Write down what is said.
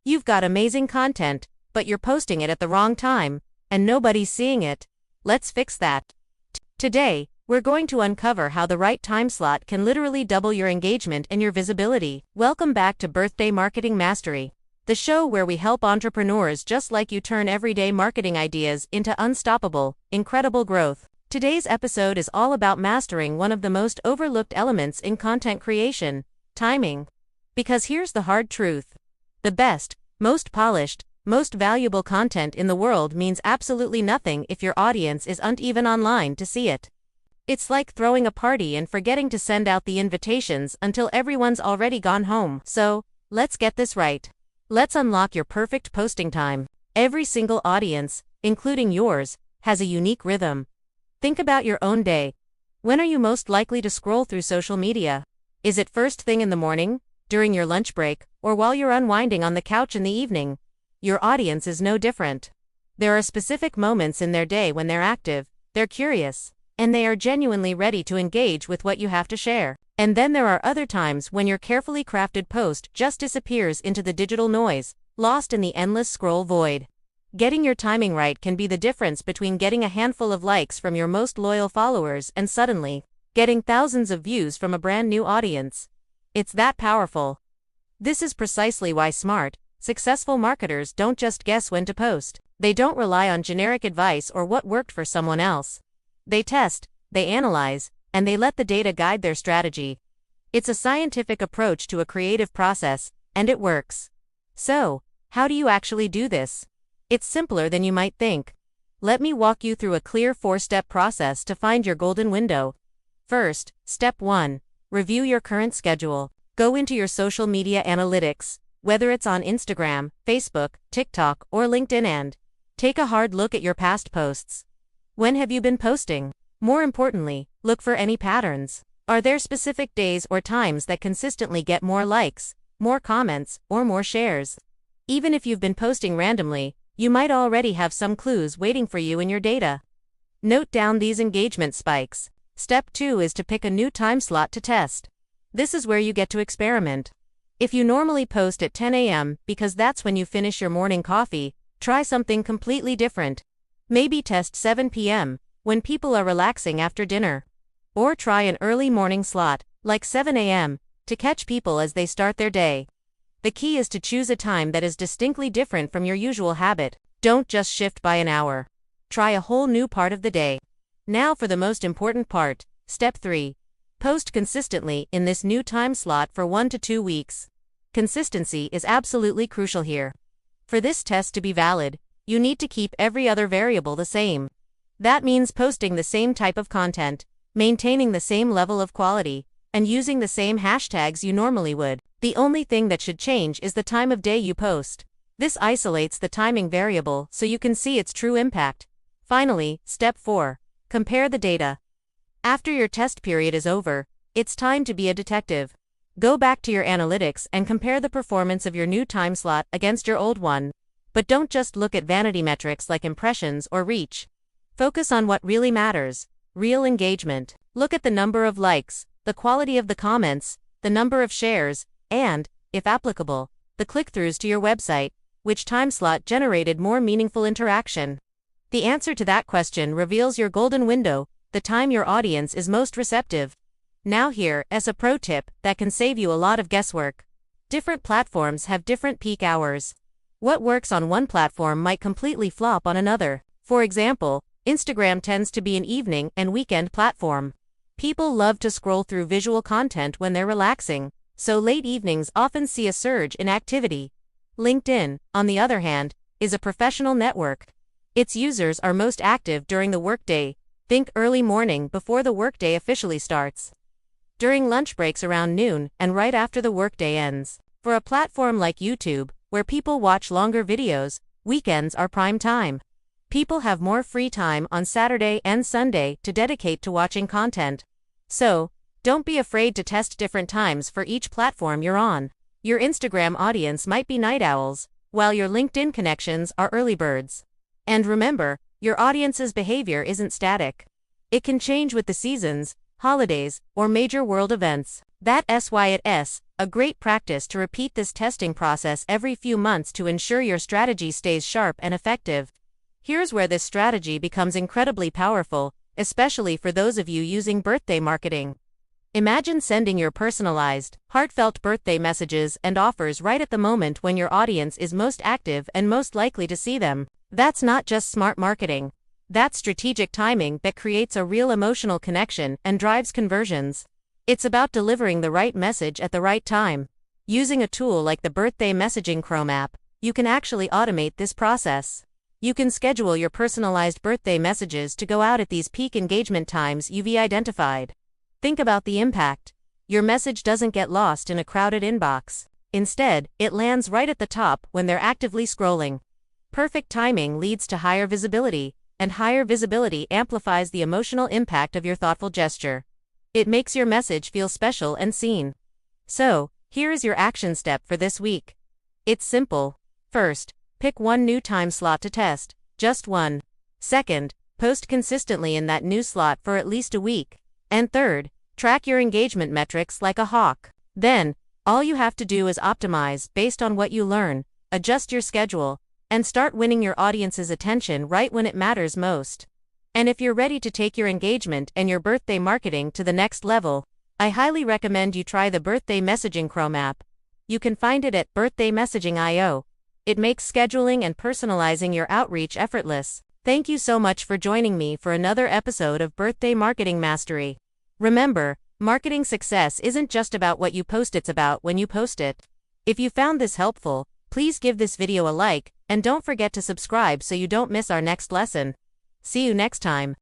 You've got amazing content, but you're posting it at the wrong time, and nobody's seeing it. Let's fix that. Today, we're going to uncover how the right time slot can literally double your engagement and your visibility. Welcome back to Birthday Marketing Mastery, the show where we help entrepreneurs just like you turn everyday marketing ideas into unstoppable, incredible growth. Today's episode is all about mastering one of the most overlooked elements in content creation: timing. Because here's the hard truth. The best, most polished, most valuable content in the world means absolutely nothing if your audience isn't even online to see it. It's like throwing a party and forgetting to send out the invitations until everyone's already gone home. So, let's get this right. Let's unlock your perfect posting time. Every single audience, including yours, has a unique rhythm. Think about your own day. When are you most likely to scroll through social media? Is it first thing in the morning, during your lunch break, or while you're unwinding on the couch in the evening? Your audience is no different. There are specific moments in their day when they're active, they're curious, and they are genuinely ready to engage with what you have to share. And then there are other times when your carefully crafted post just disappears into the digital noise, lost in the endless scroll void. Getting your timing right can be the difference between getting a handful of likes from your most loyal followers and suddenly getting thousands of views from a brand new audience. It's that powerful. This is precisely why smart, successful marketers don't just guess when to post. They don't rely on generic advice or what worked for someone else. They test, they analyze, and they let the data guide their strategy. It's a scientific approach to a creative process, and it works. So, how do you actually do this? It's simpler than you might think. Let me walk you through a clear 4-step process to find your golden window. First, step 1. Review your current schedule. Go into your social media analytics, whether it's on Instagram, Facebook, TikTok, or LinkedIn, and take a hard look at your past posts. When have you been posting? More importantly, look for any patterns. Are there specific days or times that consistently get more likes, more comments, or more shares? Even if you've been posting randomly, you might already have some clues waiting for you in your data. Note down these engagement spikes. Step 2 is to pick a new time slot to test. This is where you get to experiment. If you normally post at 10 a.m. because that's when you finish your morning coffee, try something completely different. Maybe test 7 p.m., when people are relaxing after dinner. Or try an early morning slot, like 7 a.m., to catch people as they start their day. The key is to choose a time that is distinctly different from your usual habit. Don't just shift by an hour. Try a whole new part of the day. Now for the most important part, step 3. Post consistently in this new time slot for 1 to 2 weeks. Consistency is absolutely crucial here. For this test to be valid, you need to keep every other variable the same. That means posting the same type of content, maintaining the same level of quality, and using the same hashtags you normally would. The only thing that should change is the time of day you post. This isolates the timing variable so you can see its true impact. Finally, step 4. Compare the data. After your test period is over, it's time to be a detective. Go back to your analytics and compare the performance of your new time slot against your old one. But don't just look at vanity metrics like impressions or reach. Focus on what really matters: real engagement. Look at the number of likes, the quality of the comments, the number of shares, and, if applicable, the click-throughs to your website. Which time slot generated more meaningful interaction? The answer to that question reveals your golden window, the time your audience is most receptive. Now here is a pro tip that can save you a lot of guesswork. Different platforms have different peak hours. What works on one platform might completely flop on another. For example, Instagram tends to be an evening and weekend platform. People love to scroll through visual content when they're relaxing, so late evenings often see a surge in activity. LinkedIn, on the other hand, is a professional network. Its users are most active during the workday. Think early morning before the workday officially starts. During lunch breaks around noon and right after the workday ends. For a platform like YouTube, where people watch longer videos, weekends are prime time. People have more free time on Saturday and Sunday to dedicate to watching content. So, don't be afraid to test different times for each platform you're on. Your Instagram audience might be night owls, while your LinkedIn connections are early birds. And remember, your audience's behavior isn't static. It can change with the seasons, holidays, or major world events. That's why it A great practice to repeat this testing process every few months to ensure your strategy stays sharp and effective. Here's where this strategy becomes incredibly powerful, especially for those of you using birthday marketing. Imagine sending your personalized, heartfelt birthday messages and offers right at the moment when your audience is most active and most likely to see them. That's not just smart marketing. That's strategic timing that creates a real emotional connection and drives conversions. It's about delivering the right message at the right time. Using a tool like the Birthday Messaging Chrome app, you can actually automate this process. You can schedule your personalized birthday messages to go out at these peak engagement times you've identified. Think about the impact. Your message doesn't get lost in a crowded inbox. Instead, it lands right at the top when they're actively scrolling. Perfect timing leads to higher visibility, and higher visibility amplifies the emotional impact of your thoughtful gesture. It makes your message feel special and seen. So, here is your action step for this week. It's simple. First, pick one new time slot to test, just one. Second, post consistently in that new slot for at least a week. And third, track your engagement metrics like a hawk. Then, all you have to do is optimize based on what you learn, adjust your schedule, and start winning your audience's attention right when it matters most. And if you're ready to take your engagement and your birthday marketing to the next level, I highly recommend you try the Birthday Messaging Chrome app. You can find it at birthdaymessaging.io. It makes scheduling and personalizing your outreach effortless. Thank you so much for joining me for another episode of Birthday Marketing Mastery. Remember, marketing success isn't just about what you post, it's about when you post it. If you found this helpful, please give this video a like, and don't forget to subscribe so you don't miss our next lesson. See you next time.